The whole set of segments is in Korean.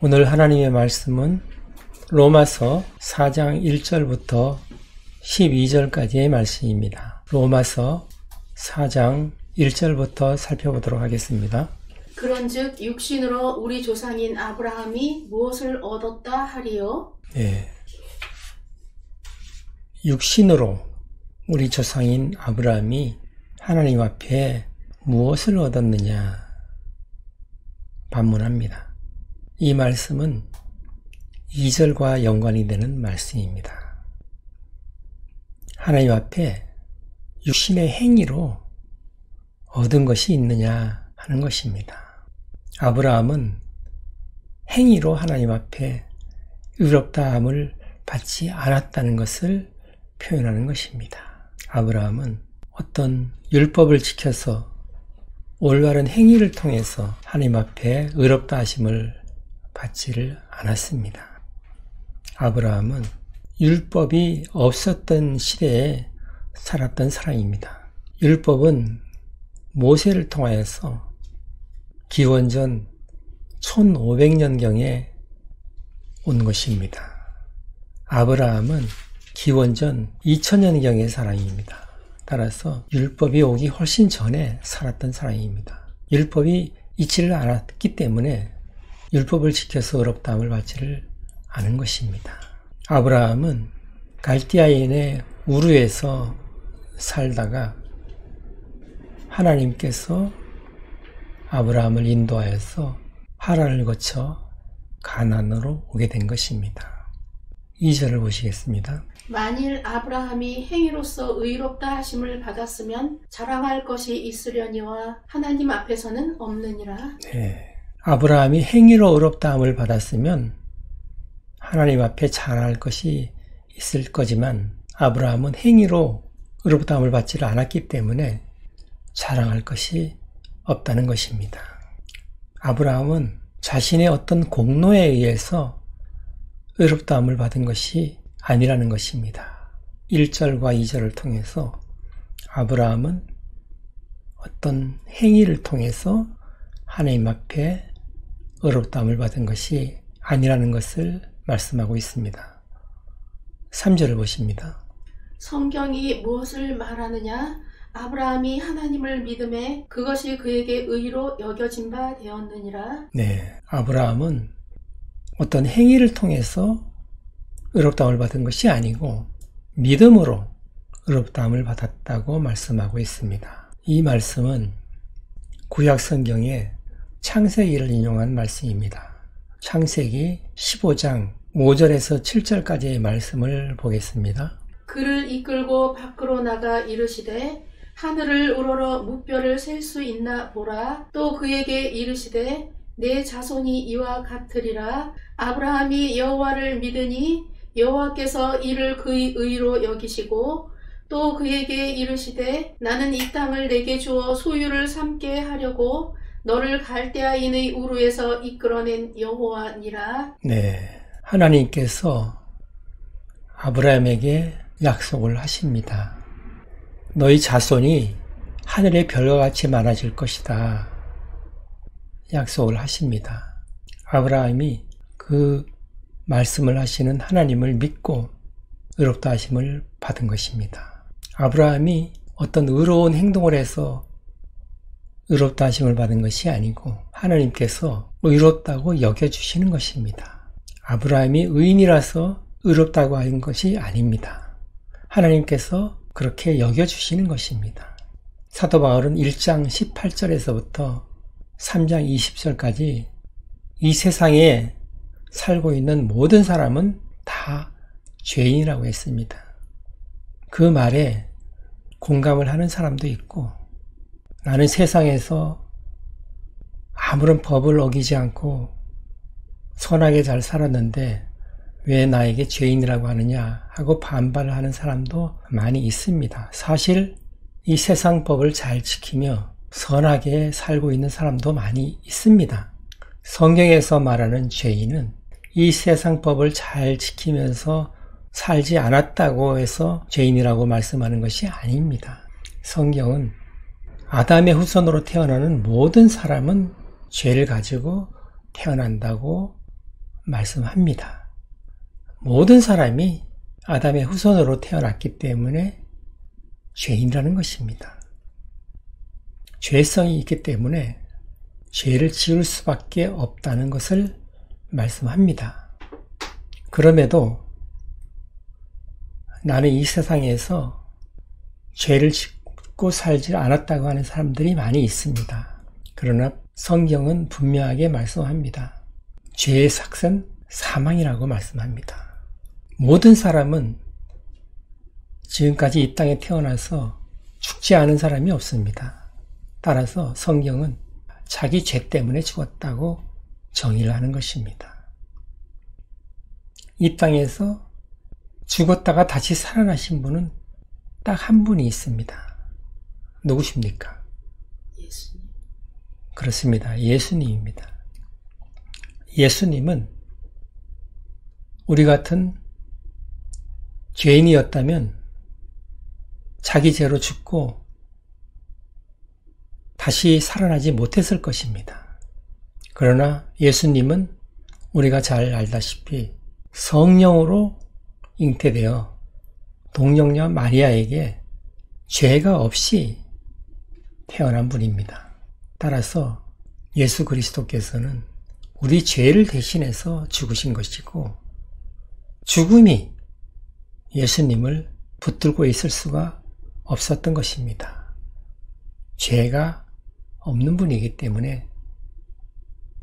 오늘 하나님의 말씀은 로마서 4장 1절부터 12절까지의 말씀입니다. 로마서 4장 1절부터 살펴보도록 하겠습니다. 그런즉 육신으로 우리 조상인 아브라함이 무엇을 얻었다 하리요? 네. 육신으로 우리 조상인 아브라함이 하나님 앞에 무엇을 얻었느냐 반문합니다. 이 말씀은 2절과 연관이 되는 말씀입니다. 하나님 앞에 육신의 행위로 얻은 것이 있느냐 하는 것입니다. 아브라함은 행위로 하나님 앞에 의롭다함을 받지 않았다는 것을 표현하는 것입니다. 아브라함은 어떤 율법을 지켜서 올바른 행위를 통해서 하나님 앞에 의롭다 하심을 받지를 않았습니다. 아브라함은 율법이 없었던 시대에 살았던 사람입니다. 율법은 모세를 통하여서 기원전 1500년경에 온 것입니다. 아브라함은 기원전 2000년경의 사람입니다. 따라서 율법이 오기 훨씬 전에 살았던 사람입니다. 율법이 있지를 않았기 때문에 율법을 지켜서 의롭다함을 받지를 않은 것입니다. 아브라함은 갈대아인의 우르에서 살다가 하나님께서 아브라함을 인도하여서 하란을 거쳐 가나안으로 오게 된 것입니다. 2절을 보시겠습니다. 만일 아브라함이 행위로서 의롭다 하심을 받았으면 자랑할 것이 있으려니와 하나님 앞에서는 없느니라. 네. 아브라함이 행위로 의롭다함을 받았으면 하나님 앞에 자랑할 것이 있을 거지만 아브라함은 행위로 의롭다함을 받지를 않았기 때문에 자랑할 것이 없다는 것입니다. 아브라함은 자신의 어떤 공로에 의해서 의롭다함을 받은 것이 아니라는 것입니다. 1절과 2절을 통해서 아브라함은 어떤 행위를 통해서 하나님 앞에 의롭다함을 받은 것이 아니라는 것을 말씀하고 있습니다. 3절을 보십니다. 성경이 무엇을 말하느냐? 아브라함이 하나님을 믿음에 그것이 그에게 의로 여겨진 바 되었느니라. 네, 아브라함은 어떤 행위를 통해서 의롭다함을 받은 것이 아니고 믿음으로 의롭다함을 받았다고 말씀하고 있습니다. 이 말씀은 구약 성경의 창세기를 인용한 말씀입니다. 창세기 15장 5절에서 7절까지의 말씀을 보겠습니다. 그를 이끌고 밖으로 나가 이르시되 하늘을 우러러 무뼈를 셀 수 있나 보라. 또 그에게 이르시되 내 자손이 이와 같으리라. 아브라함이 여호와를 믿으니 여호와께서 이를 그의 의로 여기시고 또 그에게 이르시되 나는 이 땅을 내게 주어 소유를 삼게 하려고 너를 갈대아인의 우르에서 이끌어낸 여호와니라. 네, 하나님께서 아브라함에게 약속을 하십니다. 너희 자손이 하늘의 별과 같이 많아질 것이다. 약속을 하십니다. 아브라함이 그 말씀을 하시는 하나님을 믿고 의롭다 하심을 받은 것입니다. 아브라함이 어떤 의로운 행동을 해서 의롭다 하심을 받은 것이 아니고 하나님께서 의롭다고 여겨주시는 것입니다. 아브라함이 의인이라서 의롭다고 한 것이 아닙니다. 하나님께서 그렇게 여겨주시는 것입니다. 사도 바울은 1장 18절에서부터 3장 20절까지 이 세상에 살고 있는 모든 사람은 다 죄인이라고 했습니다. 그 말에 공감을 하는 사람도 있고 나는 세상에서 아무런 법을 어기지 않고 선하게 잘 살았는데 왜 나에게 죄인이라고 하느냐 하고 반발을 하는 사람도 많이 있습니다. 사실 이 세상 법을 잘 지키며 선하게 살고 있는 사람도 많이 있습니다. 성경에서 말하는 죄인은 이 세상 법을 잘 지키면서 살지 않았다고 해서 죄인이라고 말씀하는 것이 아닙니다. 성경은 아담의 후손으로 태어나는 모든 사람은 죄를 가지고 태어난다고 말씀합니다. 모든 사람이 아담의 후손으로 태어났기 때문에 죄인이라는 것입니다. 죄성이 있기 때문에 죄를 지을 수밖에 없다는 것을 말씀합니다. 그럼에도 나는 이 세상에서 죄를 짓고 살지 않았다고 하는 사람들이 많이 있습니다. 그러나 성경은 분명하게 말씀합니다. 죄의 삭은 사망이라고 말씀합니다. 모든 사람은 지금까지 이 땅에 태어나서 죽지 않은 사람이 없습니다. 따라서 성경은 자기 죄 때문에 죽었다고 정의를 하는 것입니다. 이 땅에서 죽었다가 다시 살아나신 분은 딱 한 분이 있습니다. 누구십니까? 예수님. 그렇습니다. 예수님입니다. 예수님은 우리 같은 죄인이었다면 자기 죄로 죽고 다시 살아나지 못했을 것입니다. 그러나 예수님은 우리가 잘 알다시피 성령으로 잉태되어 동정녀 마리아에게 죄가 없이 태어난 분입니다. 따라서 예수 그리스도께서는 우리 죄를 대신해서 죽으신 것이고 죽음이 예수님을 붙들고 있을 수가 없었던 것입니다. 죄가 없는 분이기 때문에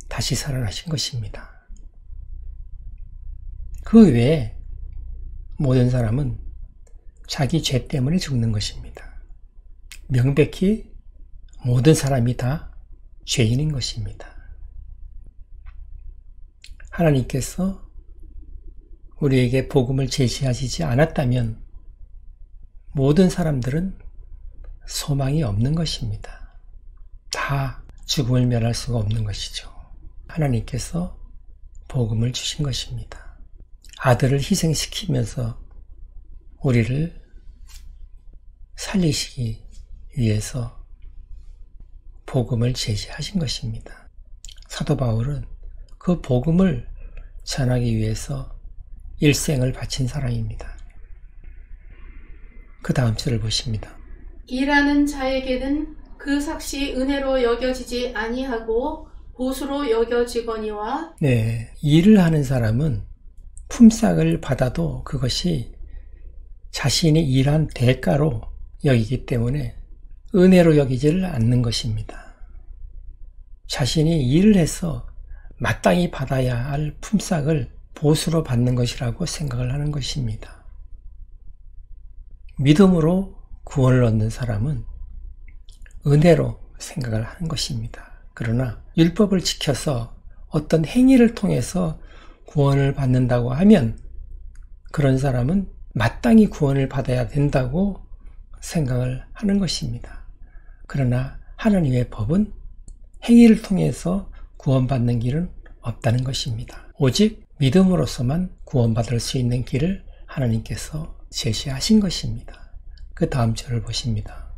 다시 살아나신 것입니다. 그 외에 모든 사람은 자기 죄 때문에 죽는 것입니다. 명백히 모든 사람이 다 죄인인 것입니다. 하나님께서 우리에게 복음을 제시하시지 않았다면 모든 사람들은 소망이 없는 것입니다. 다 죽음을 면할 수가 없는 것이죠. 하나님께서 복음을 주신 것입니다. 아들을 희생시키면서 우리를 살리시기 위해서 복음을 제시하신 것입니다. 사도 바울은 그 복음을 전하기 위해서 일생을 바친 사람입니다. 그 다음 절을 보십니다. 일하는 자에게는 그 삭시 은혜로 여겨지지 아니하고 보수로 여겨지거니와. 네, 일을 하는 사람은 품삯을 받아도 그것이 자신이 일한 대가로 여기기 때문에 은혜로 여기지를 않는 것입니다. 자신이 일을 해서 마땅히 받아야 할 품삯을 보수로 받는 것이라고 생각을 하는 것입니다. 믿음으로 구원을 얻는 사람은 은혜로 생각을 하는 것입니다. 그러나 율법을 지켜서 어떤 행위를 통해서 구원을 받는다고 하면 그런 사람은 마땅히 구원을 받아야 된다고 생각을 하는 것입니다. 그러나 하나님의 법은 행위를 통해서 구원받는 길은 없다는 것입니다. 오직 믿음으로서만 구원받을 수 있는 길을 하나님께서 제시하신 것입니다. 그 다음 절을 보십니다.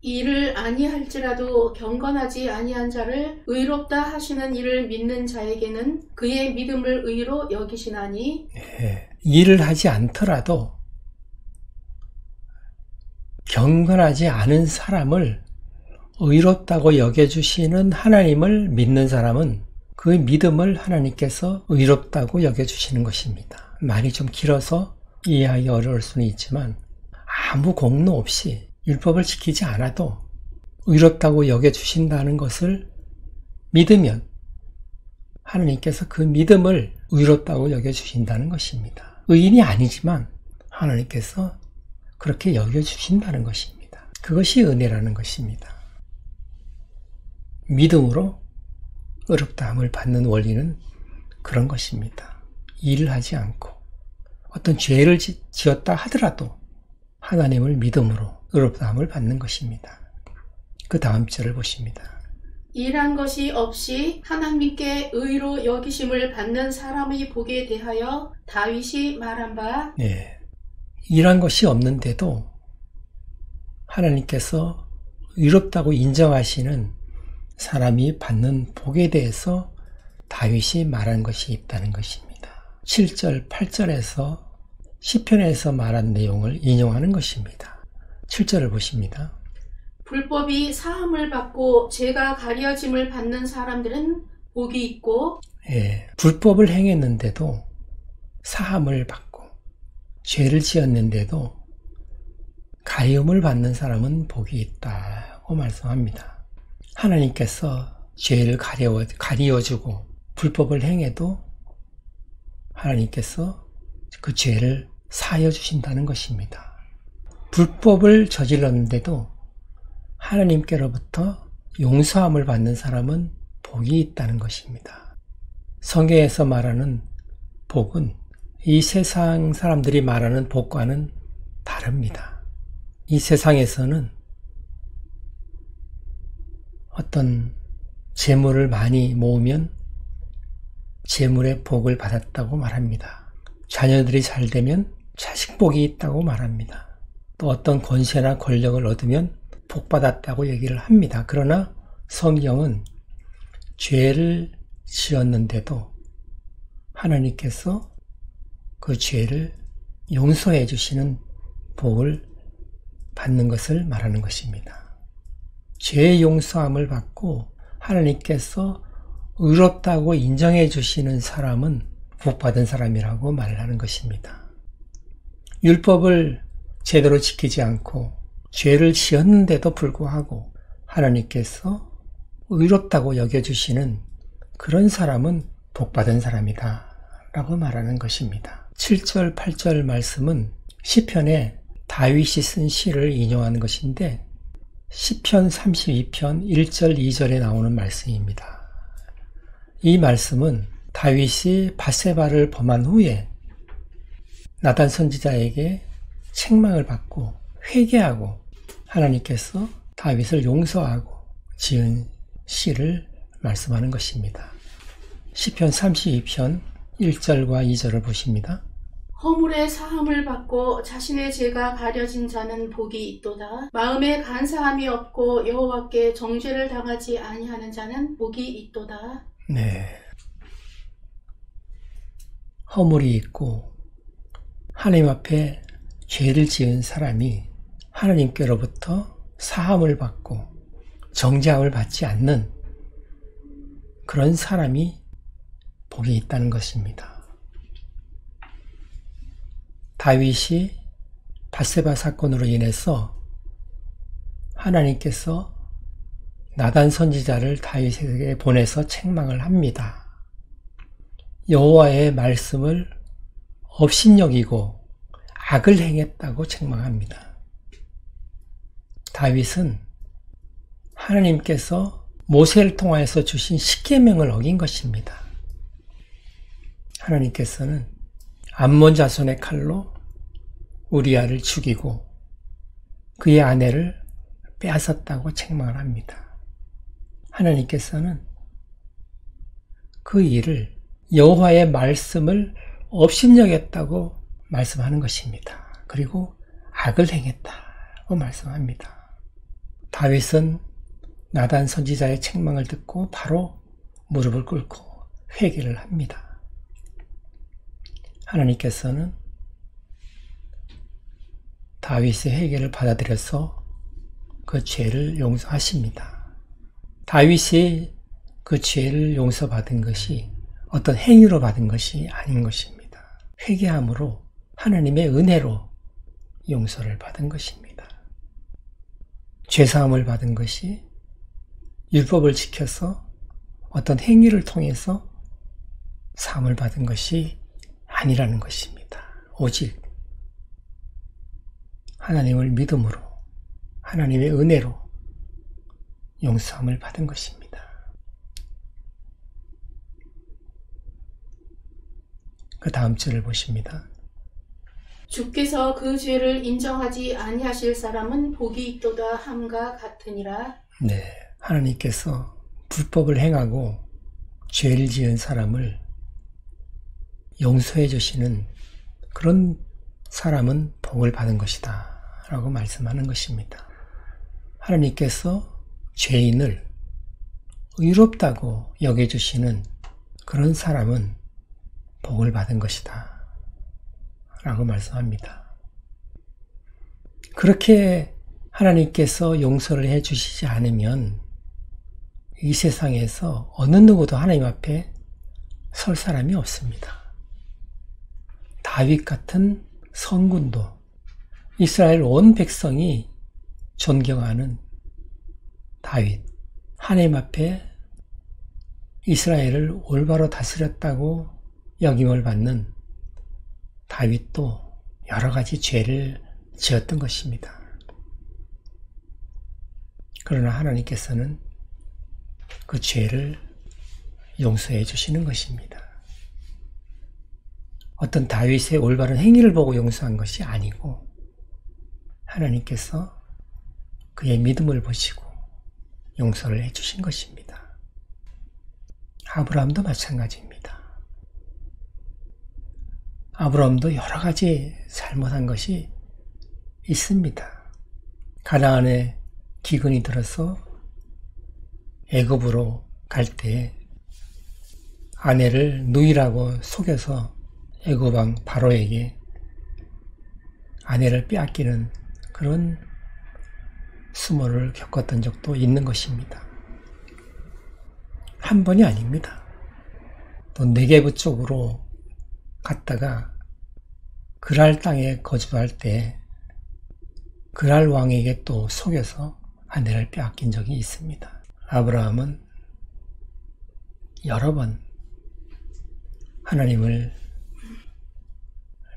일을 아니할지라도 경건하지 아니한 자를 의롭다 하시는 이를 믿는 자에게는 그의 믿음을 의로 여기시나니. 네, 일을 하지 않더라도 경건하지 않은 사람을 의롭다고 여겨주시는 하나님을 믿는 사람은 그 믿음을 하나님께서 의롭다고 여겨주시는 것입니다. 말이 좀 길어서 이해하기 어려울 수는 있지만 아무 공로 없이 율법을 지키지 않아도 의롭다고 여겨주신다는 것을 믿으면 하나님께서 그 믿음을 의롭다고 여겨주신다는 것입니다. 의인이 아니지만 하나님께서 그렇게 여겨주신다는 것입니다. 그것이 은혜라는 것입니다. 믿음으로 의롭다함을 받는 원리는 그런 것입니다. 일을 하지 않고 어떤 죄를 지었다 하더라도 하나님을 믿음으로 의롭다함을 받는 것입니다. 그 다음 절을 보십니다. 일한 것이 없이 하나님께 의로 여기심을 받는 사람의 복에 대하여 다윗이 말한 바. 네, 일한 것이 없는데도 하나님께서 의롭다고 인정하시는 사람이 받는 복에 대해서 다윗이 말한 것이 있다는 것입니다. 7절, 8절에서 시편에서 말한 내용을 인용하는 것입니다. 7절을 보십니다. 불법이 사함을 받고 죄가 가려짐을 받는 사람들은 복이 있고 불법을 행했는데도 사함을 받고 죄를 지었는데도 가리움을 받는 사람은 복이 있다고 말씀합니다. 하나님께서 죄를 가리워주고 불법을 행해도 하나님께서 그 죄를 사하여 주신다는 것입니다. 불법을 저질렀는데도 하나님께로부터 용서함을 받는 사람은 복이 있다는 것입니다. 성경에서 말하는 복은 이 세상 사람들이 말하는 복과는 다릅니다. 이 세상에서는 어떤 재물을 많이 모으면 재물의 복을 받았다고 말합니다. 자녀들이 잘 되면 자식 복이 있다고 말합니다. 또 어떤 권세나 권력을 얻으면 복 받았다고 얘기를 합니다. 그러나 성경은 죄를 지었는데도 하나님께서 그 죄를 용서해 주시는 복을 받는 것을 말하는 것입니다. 죄의 용서함을 받고 하나님께서 의롭다고 인정해 주시는 사람은 복받은 사람이라고 말을 하는 것입니다. 율법을 제대로 지키지 않고 죄를 지었는데도 불구하고 하나님께서 의롭다고 여겨주시는 그런 사람은 복받은 사람이다 라고 말하는 것입니다. 7절, 8절 말씀은 시편에 다윗이 쓴 시를 인용하는 것인데 시편 32편 1절, 2절에 나오는 말씀입니다. 이 말씀은 다윗이 밧세바를 범한 후에 나단 선지자에게 책망을 받고 회개하고 하나님께서 다윗을 용서하고 지은 시를 말씀하는 것입니다. 시편 32편 1절과 2절을 보십니다. 허물의 사함을 받고 자신의 죄가 가려진 자는 복이 있도다. 마음에 간사함이 없고 여호와께 정죄를 당하지 아니하는 자는 복이 있도다. 네. 허물이 있고 하나님 앞에 죄를 지은 사람이 하나님께로부터 사함을 받고 정죄함을 받지 않는 그런 사람이 복이 있다는 것입니다. 다윗이 밧세바 사건으로 인해서 하나님께서 나단 선지자를 다윗에게 보내서 책망을 합니다. 여호와의 말씀을 업신여기고 악을 행했다고 책망합니다. 다윗은 하나님께서 모세를 통하여서 주신 십계명을 어긴 것입니다. 하나님께서는 암몬 자손의 칼로 우리아를 죽이고 그의 아내를 빼앗았다고 책망을 합니다. 하나님께서는 그 일을 여호와의 말씀을 업신여겼다고 말씀하는 것입니다. 그리고 악을 행했다고 말씀합니다. 다윗은 나단 선지자의 책망을 듣고 바로 무릎을 꿇고 회개를 합니다. 하나님께서는 다윗의 회개를 받아들여서 그 죄를 용서하십니다. 다윗이 그 죄를 용서받은 것이 어떤 행위로 받은 것이 아닌 것입니다. 회개함으로 하나님의 은혜로 용서를 받은 것입니다. 죄사함을 받은 것이 율법을 지켜서 어떤 행위를 통해서 사함을 받은 것이 아니라는 것입니다. 오직 하나님을 믿음으로 하나님의 은혜로 용서함을 받은 것입니다. 그 다음 절을 보십니다. 주께서 그 죄를 인정하지 아니하실 사람은 복이 있도다 함과 같으니라. 네, 하나님께서 불법을 행하고 죄를 지은 사람을 용서해 주시는 그런 사람은 복을 받은 것이다 라고 말씀하는 것입니다. 하나님께서 죄인을 의롭다고 여겨주시는 그런 사람은 복을 받은 것이다 라고 말씀합니다. 그렇게 하나님께서 용서를 해주시지 않으면 이 세상에서 어느 누구도 하나님 앞에 설 사람이 없습니다. 다윗 같은 성군도, 이스라엘 온 백성이 존경하는 다윗, 하나님 앞에 이스라엘을 올바로 다스렸다고 역임을 받는 다윗도 여러 가지 죄를 지었던 것입니다. 그러나 하나님께서는 그 죄를 용서해 주시는 것입니다. 어떤 다윗의 올바른 행위를 보고 용서한 것이 아니고 하나님께서 그의 믿음을 보시고 용서를 해 주신 것입니다. 아브라함도 마찬가지입니다. 아브라함도 여러 가지 잘못한 것이 있습니다. 가나안에 기근이 들어서 애굽으로 갈 때 아내를 누이라고 속여서 애굽 왕 바로에게 아내를 빼앗기는 그런 수모를 겪었던 적도 있는 것입니다. 한 번이 아닙니다. 또 네게브 쪽으로 갔다가 그랄 땅에 거주할 때 그랄 왕에게 또 속여서 아내를 빼앗긴 적이 있습니다. 아브라함은 여러 번 하나님을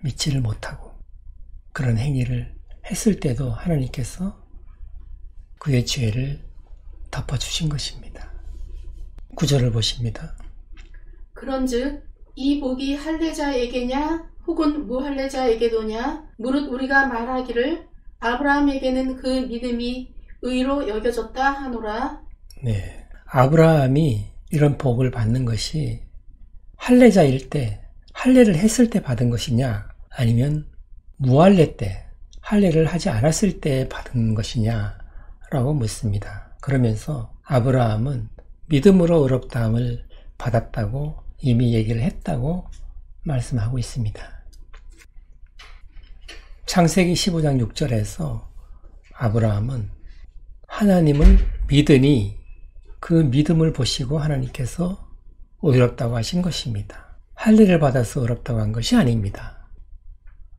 믿지를 못하고 그런 행위를 했을 때도 하나님께서 그의 죄를 덮어주신 것입니다. 9절을 보십니다. 그런즉 이 복이 할례자에게냐 혹은 무할례자에게도냐 무릇 우리가 말하기를 아브라함에게는 그 믿음이 의로 여겨졌다 하노라. 네, 아브라함이 이런 복을 받는 것이 할례자일 때, 할례를 했을 때 받은 것이냐 아니면 무할례 때, 할례를 하지 않았을 때 받은 것이냐라고 묻습니다. 그러면서 아브라함은 믿음으로 의롭다함을 받았다고 이미 얘기를 했다고 말씀하고 있습니다. 창세기 15장 6절에서 아브라함은 하나님을 믿으니 그 믿음을 보시고 하나님께서 의롭다고 하신 것입니다. 할례를 받아서 의롭다고 한 것이 아닙니다.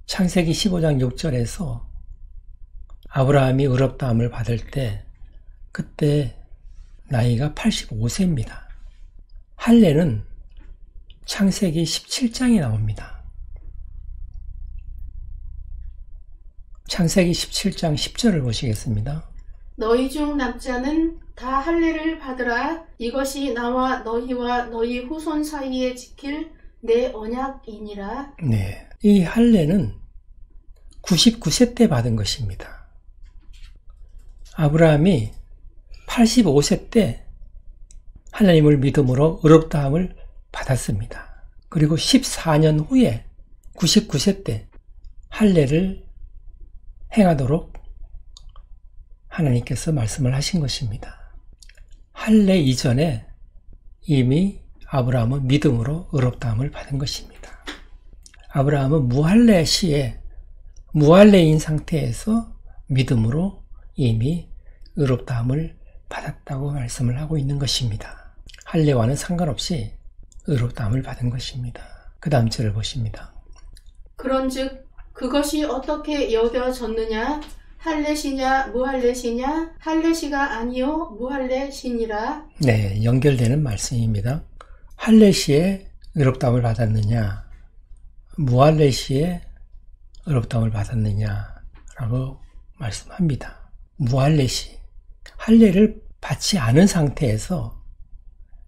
창세기 15장 6절에서 아브라함이 의롭다함을 받을 때 그때 나이가 85세입니다. 할례는 창세기 17장에 나옵니다. 창세기 17장 10절을 보시겠습니다. 너희 중 남자는 다 할례를 받으라. 이것이 나와 너희와 너희 후손 사이에 지킬 내 언약이니라. 네, 이 할례는 99세 때 받은 것입니다. 아브라함이 85세 때 하나님을 믿음으로 의롭다함을 받았습니다. 그리고 14년 후에 99세 때 할례를 행하도록 하나님께서 말씀을 하신 것입니다. 할례 이전에 이미 아브라함은 믿음으로 의롭다함을 받은 것입니다. 아브라함은 무할례 시에 무할례인 상태에서 믿음으로 이미 의롭다함을 받았다고 말씀을 하고 있는 것입니다. 할례와는 상관없이 의롭다함을 받은 것입니다. 그 다음 절을 보십니다. 그런즉 그것이 어떻게 여겨졌느냐? 할례시냐 무할례시냐? 할례시가 아니요 무할례시니라. 네, 연결되는 말씀입니다. 할례 시에 의롭다함을 받았느냐, 무할례 시에 의롭다함을 받았느냐라고 말씀합니다. 무할례 시, 할례를 받지 않은 상태에서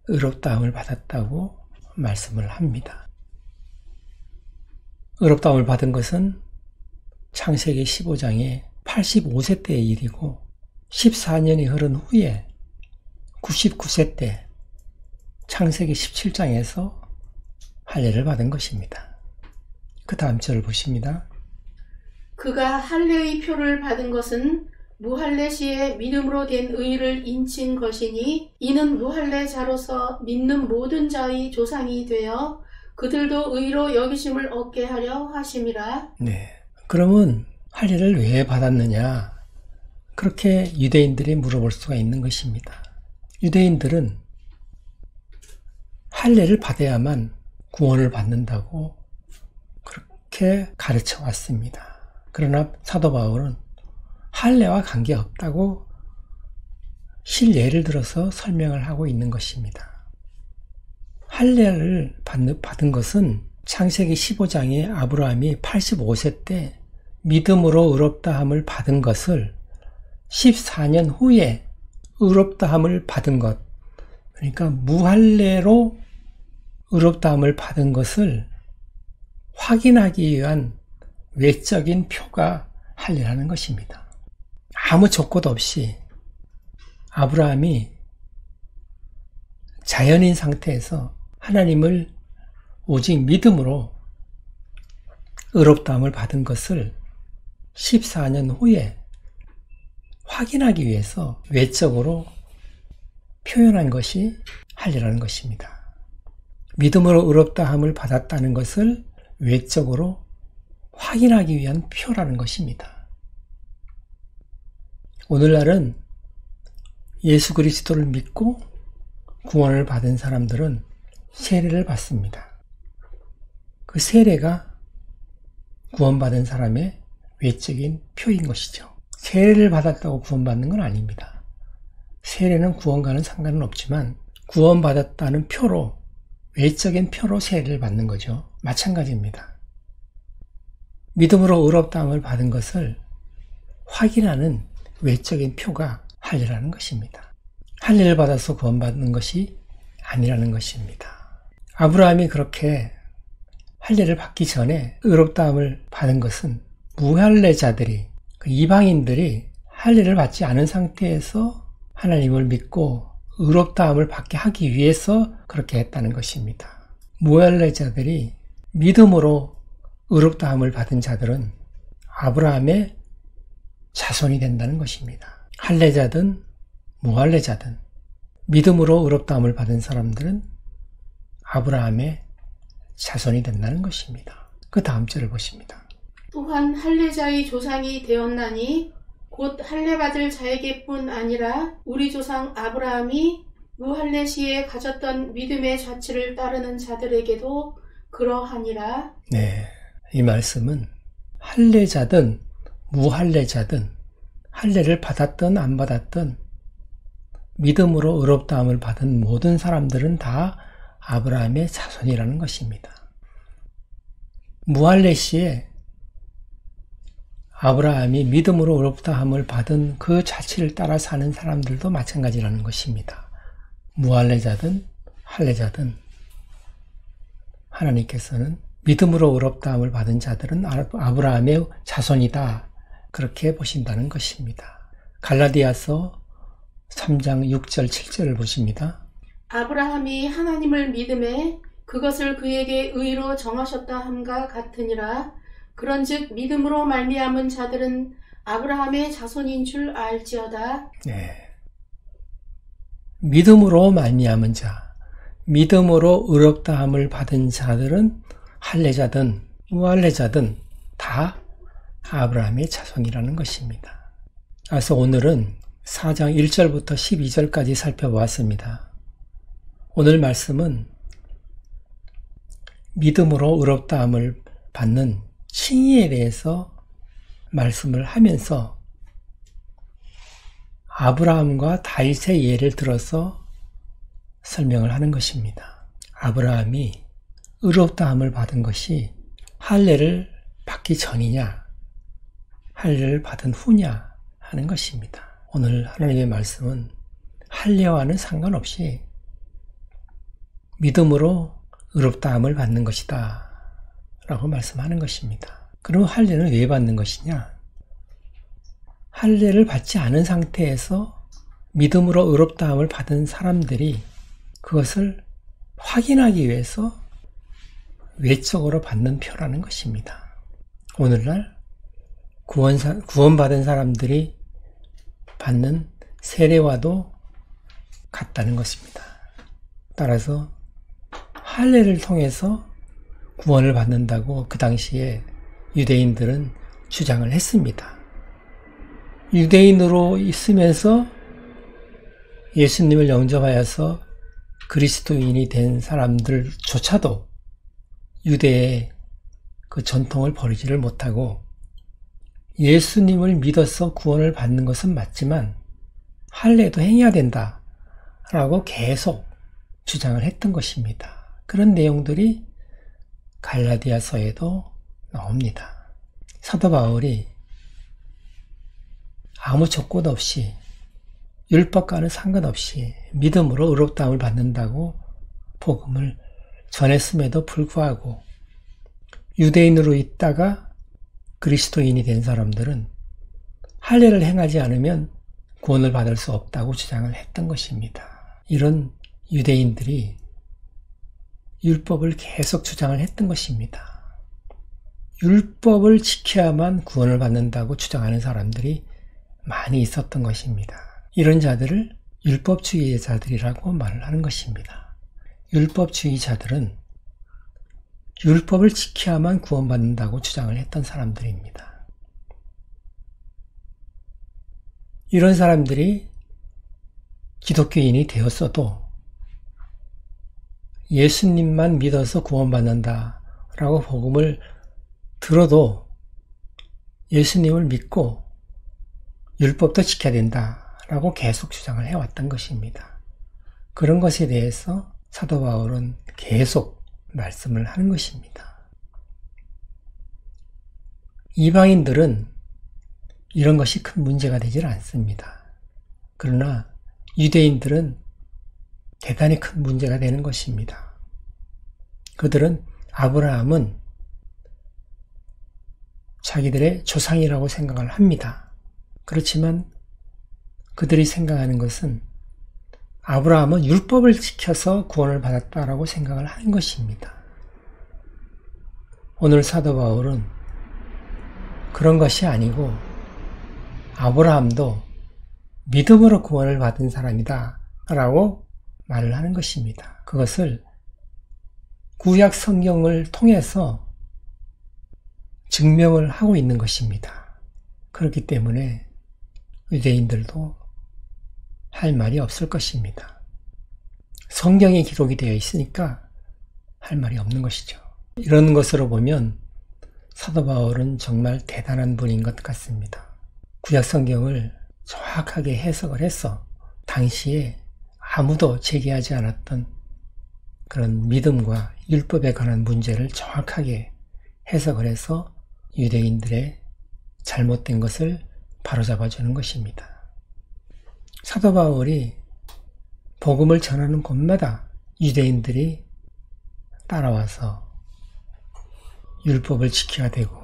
의롭다함을 받았다고 말씀을 합니다. 의롭다함을 받은 것은 창세기 15장에 85세 때의 일이고 14년이 흐른 후에 99세 때 창세기 17장에서 할례를 받은 것입니다. 그 다음 절을 보십니다. 그가 할례의 표를 받은 것은 무할례 시에 믿음으로 된 의를 인친 것이니 이는 무할례 자로서 믿는 모든 자의 조상이 되어 그들도 의로 여기심을 얻게 하려 하심이라. 네. 그러면 할례를 왜 받았느냐? 그렇게 유대인들이 물어볼 수가 있는 것입니다. 유대인들은 할례를 받아야만 구원을 받는다고 그렇게 가르쳐 왔습니다. 그러나 사도 바울은 할례와 관계없다고 실예를 들어서 설명을 하고 있는 것입니다. 할례를 받은 것은 창세기 15장에 아브라함이 85세 때 믿음으로 의롭다함을 받은 것을 14년 후에 의롭다함을 받은 것, 그러니까 무할례로 의롭다함을 받은 것을 확인하기 위한 외적인 표가 할례라는 것입니다. 아무 조건 없이 아브라함이 자연인 상태에서 하나님을 오직 믿음으로 의롭다함을 받은 것을 14년 후에 확인하기 위해서 외적으로 표현한 것이 할례라는 것입니다. 믿음으로 의롭다함을 받았다는 것을 외적으로 확인하기 위한 표라는 것입니다. 오늘날은 예수 그리스도를 믿고 구원을 받은 사람들은 세례를 받습니다. 그 세례가 구원받은 사람의 외적인 표인 것이죠. 세례를 받았다고 구원받는 건 아닙니다. 세례는 구원과는 상관은 없지만 구원받았다는 표로, 외적인 표로 세례를 받는 거죠. 마찬가지입니다. 믿음으로 의롭다함을 받은 것을 확인하는 외적인 표가 할례라는 것입니다. 할례를 받아서 구원받는 것이 아니라는 것입니다. 아브라함이 그렇게 할례를 받기 전에 의롭다함을 받은 것은 무할례자들이, 이방인들이 할례를 받지 않은 상태에서 하나님을 믿고 의롭다함을 받게 하기 위해서 그렇게 했다는 것입니다. 무할례자들이 믿음으로 의롭다함을 받은 자들은 아브라함의 자손이 된다는 것입니다. 할례자든 무할례자든 믿음으로 의롭다함을 받은 사람들은 아브라함의 자손이 된다는 것입니다. 그 다음 절을 보십니다. 또한 할례자의 조상이 되었나니 곧 할례받을 자에게뿐 아니라 우리 조상 아브라함이 무할례 시에 가졌던 믿음의 자취를 따르는 자들에게도 그러하니라. 네, 이 말씀은 할례자든 무할례자든 할례를 받았든 안 받았든 믿음으로 의롭다함을 받은 모든 사람들은 다 아브라함의 자손이라는 것입니다. 무할례 시에 아브라함이 믿음으로 의롭다함을 받은 그 자취를 따라 사는 사람들도 마찬가지라는 것입니다. 무할례자든 할례자든 하나님께서는 믿음으로 의롭다함을 받은 자들은 아브라함의 자손이다, 그렇게 보신다는 것입니다. 갈라디아서 3장 6절 7절을 보십니다. 아브라함이 하나님을 믿음에 그것을 그에게 의로 정하셨다 함과 같으니라. 그런즉 믿음으로 말미암은 자들은 아브라함의 자손인 줄 알지어다. 네. 믿음으로 말미암은 자, 믿음으로 의롭다함을 받은 자들은 할례자든 무할례자든 다 아브라함의 자손이라는 것입니다. 그래서 오늘은 4장 1절부터 12절까지 살펴보았습니다. 오늘 말씀은 믿음으로 의롭다함을 받는 칭의에 대해서 말씀을 하면서 아브라함과 다윗의 예를 들어서 설명을 하는 것입니다. 아브라함이 의롭다함을 받은 것이 할례를 받기 전이냐, 할례를 받은 후냐 하는 것입니다. 오늘 하나님의 말씀은 할례와는 상관없이 믿음으로 의롭다함을 받는 것이다 라고 말씀하는 것입니다. 그럼 할례는 왜 받는 것이냐? 할례를 받지 않은 상태에서 믿음으로 의롭다함을 받은 사람들이 그것을 확인하기 위해서 외적으로 받는 표라는 것입니다. 오늘날 구원받은 사람들이 받는 세례와도 같다는 것입니다. 따라서 할례를 통해서 구원을 받는다고 그 당시에 유대인들은 주장을 했습니다. 유대인으로 있으면서 예수님을 영접하여서 그리스도인이 된 사람들조차도 유대의 그 전통을 버리지를 못하고 예수님을 믿어서 구원을 받는 것은 맞지만 할례도 행해야 된다라고 계속 주장을 했던 것입니다. 그런 내용들이 갈라디아서에도 나옵니다. 사도 바울이 아무 조건 없이 율법과는 상관없이 믿음으로 의롭다함을 받는다고 복음을 전했음에도 불구하고 유대인으로 있다가 그리스도인이 된 사람들은 할례를 행하지 않으면 구원을 받을 수 없다고 주장을 했던 것입니다. 이런 유대인들이 율법을 계속 주장을 했던 것입니다. 율법을 지켜야만 구원을 받는다고 주장하는 사람들이 많이 있었던 것입니다. 이런 자들을 율법주의자들이라고 말을 하는 것입니다. 율법주의자들은 율법을 지켜야만 구원받는다고 주장을 했던 사람들입니다. 이런 사람들이 기독교인이 되었어도 예수님만 믿어서 구원받는다라고 복음을 들어도 예수님을 믿고 율법도 지켜야 된다라고 계속 주장을 해왔던 것입니다. 그런 것에 대해서 사도 바울은 계속 말씀을 하는 것입니다. 이방인들은 이런 것이 큰 문제가 되질 않습니다. 그러나 유대인들은 대단히 큰 문제가 되는 것입니다. 그들은 아브라함은 자기들의 조상이라고 생각을 합니다. 그렇지만 그들이 생각하는 것은 아브라함은 율법을 지켜서 구원을 받았다라고 생각을 하는 것입니다. 오늘 사도 바울은 그런 것이 아니고 아브라함도 믿음으로 구원을 받은 사람이다 라고 말을 하는 것입니다. 그것을 구약 성경을 통해서 증명을 하고 있는 것입니다. 그렇기 때문에 유대인들도 할 말이 없을 것입니다. 성경에 기록이 되어 있으니까 할 말이 없는 것이죠. 이런 것으로 보면 사도 바울은 정말 대단한 분인 것 같습니다. 구약 성경을 정확하게 해석을 해서 당시에 아무도 제기하지 않았던 그런 믿음과 율법에 관한 문제를 정확하게 해석을 해서 유대인들의 잘못된 것을 바로잡아주는 것입니다. 사도 바울이 복음을 전하는 곳마다 유대인들이 따라와서 율법을 지켜야 되고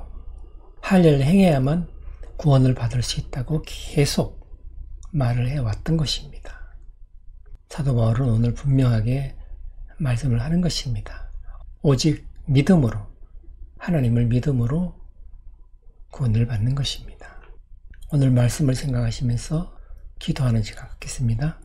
할례를 행해야만 구원을 받을 수 있다고 계속 말을 해왔던 것입니다. 사도 바울은 오늘 분명하게 말씀을 하는 것입니다. 오직 믿음으로, 하나님을 믿음으로 구원을 받는 것입니다. 오늘 말씀을 생각하시면서 기도하는 시간 갖겠습니다.